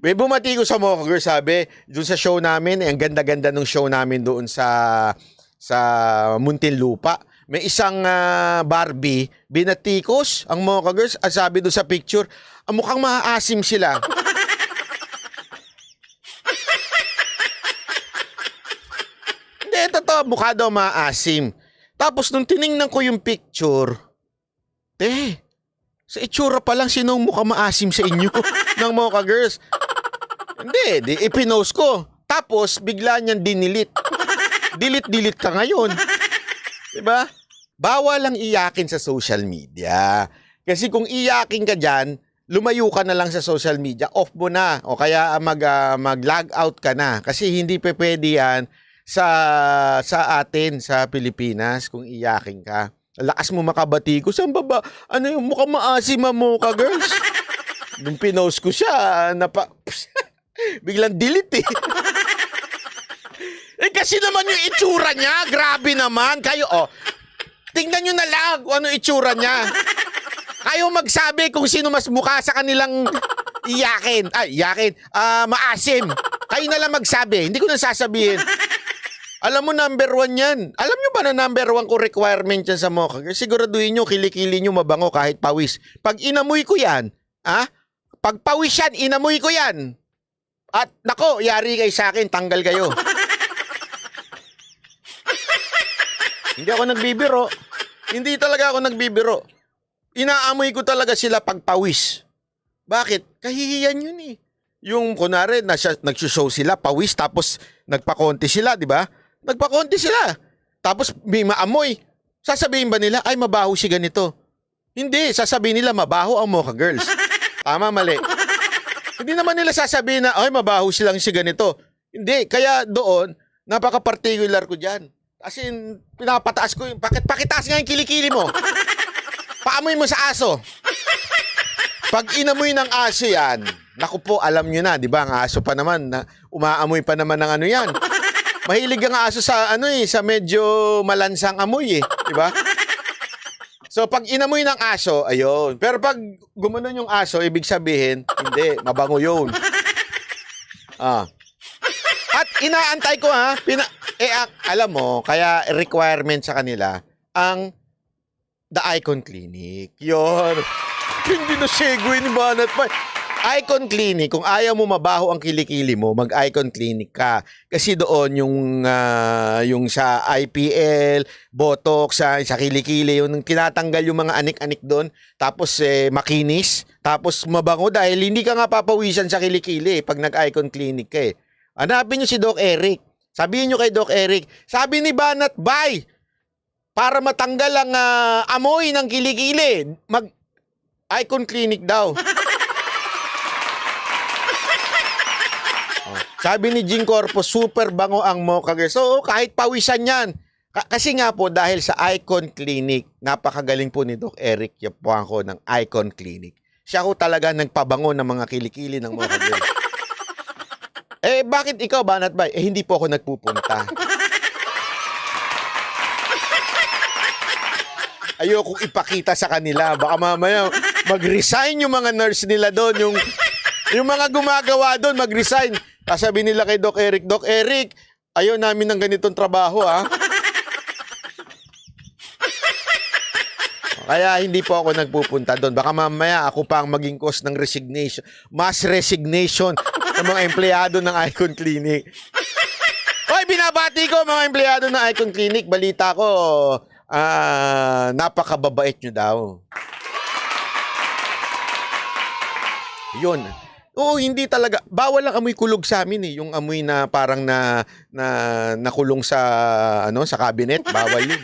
May bumati ko sa Mocha Girl, sabi, doon sa show namin, ang ganda-ganda ng show namin doon sa Muntinlupa. May isang Barbie, binatikos ang Mocha Girls, at sabi doon sa picture, mukhang maaasim sila. Hindi, totoo, mukha daw maaasim. Tapos nung tiningnan ko yung picture, sa itsura pa lang, sinong mukha maasim sa inyo ng Mocha Girls? Hindi, ipinost ko. Tapos, bigla niyang dinilit. Delete ka ngayon. Diba? Bawal lang iyakin sa social media. Kasi kung iyakin ka dyan, lumayo ka na lang sa social media, off mo na. O kaya mag-log out ka na. Kasi hindi pa pwede yan sa atin, sa Pilipinas, kung iyakin ka. Lakas mo makabati ko. Saan ba? Ano yung mukhang maasim ang Mocha Girls? Nung pinost ko siya, biglang delete eh. Kasi naman yung itsura niya, grabe naman. Kayo, tingnan nyo na lang kung ano itsura niya. Kayo magsabi kung sino mas mukha sa kanilang iyakin. Maasim. Kayo na lang magsabi. Hindi ko na sasabihin. Alam mo, number 1 yan. Alam nyo ba na number 1 ko requirement yan sa Mocha Girl? Siguraduhin nyo, kilikili nyo mabango kahit pawis. Pag inamoy ko yan, pag pawis yan, inamoy ko yan. At nako, yari kayo sa akin, tanggal kayo. Hindi ako nagbibiro. Hindi talaga ako nagbibiro. Inaamoy ko talaga sila pag pawis. Bakit? Kahihiyan yun eh. Yung kunwari, nagsushow sila, pawis, tapos nagpakonti sila, di ba? Nagpakonti sila. Tapos may maamoy. Sasabihin ba nila, ay mabaho si ganito? Hindi, sasabihin nila, mabaho ang Mocha Girls. Tama, mali. Hindi naman nila sasabihin na, ay, mabaho silang si ganito. Hindi, kaya doon, napaka-particular ko dyan. As in, pinapataas ko yung, pakitaas nga yung kilikili mo. Paamoy mo sa aso. Pag inamoy ng aso yan, naku po, alam nyo na, di ba? Ang aso pa naman, umaamoy pa naman ng ano yan. Mahilig ang aso sa, sa medyo malansang amoy eh. Di ba? So, pag inamoy ng aso, ayun. Pero pag gumanon yung aso, ibig sabihin, hindi, mabango yun. At inaantay ko alam mo, kaya requirement sa kanila, ang The Icon Clinic. Yun. Hindi na segue ni Banat pa. Icon Clinic, kung ayaw mo mabaho ang kilikili mo, mag-Icon Clinic ka. Kasi doon yung sa IPL, Botox, sa kilikili, yung tinatanggal yung mga anik-anik doon, tapos makinis, tapos mabango dahil hindi ka nga papawisan sa kilikili pag nag-Icon Clinic ka eh. Hanapin nyo si Doc Eric. Sabihin nyo kay Doc Eric, sabi ni Banat, bye! Para matanggal ang amoy ng kilikili, mag-Icon Clinic daw. Sabi ni Jing Corpo, super bango ang Mocha Girls. So, kahit pawisan yan. Kasi nga po, dahil sa Icon Clinic, napakagaling po ni Doc Eric Yapuangco ng Icon Clinic. Siya ko talaga nagpabango ng mga kilikili ng Mocha Girls. Bakit ikaw, Banat Bay? Hindi po ako nagpupunta. Ayokong ipakita sa kanila. Baka mamaya mag-resign yung mga nurse nila doon. Yung mga gumagawa doon, mag-resign. Sabi nila kay Doc Eric, ayaw namin ng ganitong trabaho, Kaya hindi po ako nagpupunta doon. Baka mamaya ako pa ang maging cause ng resignation. Mass resignation ng mga empleyado ng Icon Clinic. Hoy, binabati ko mga empleyado ng Icon Clinic. Balita ko, napakababait nyo daw. Yun. Oo, hindi talaga. Bawal ang amoy kulog sa amin eh. Yung amoy na parang nakulong sa sa cabinet, bawal yun.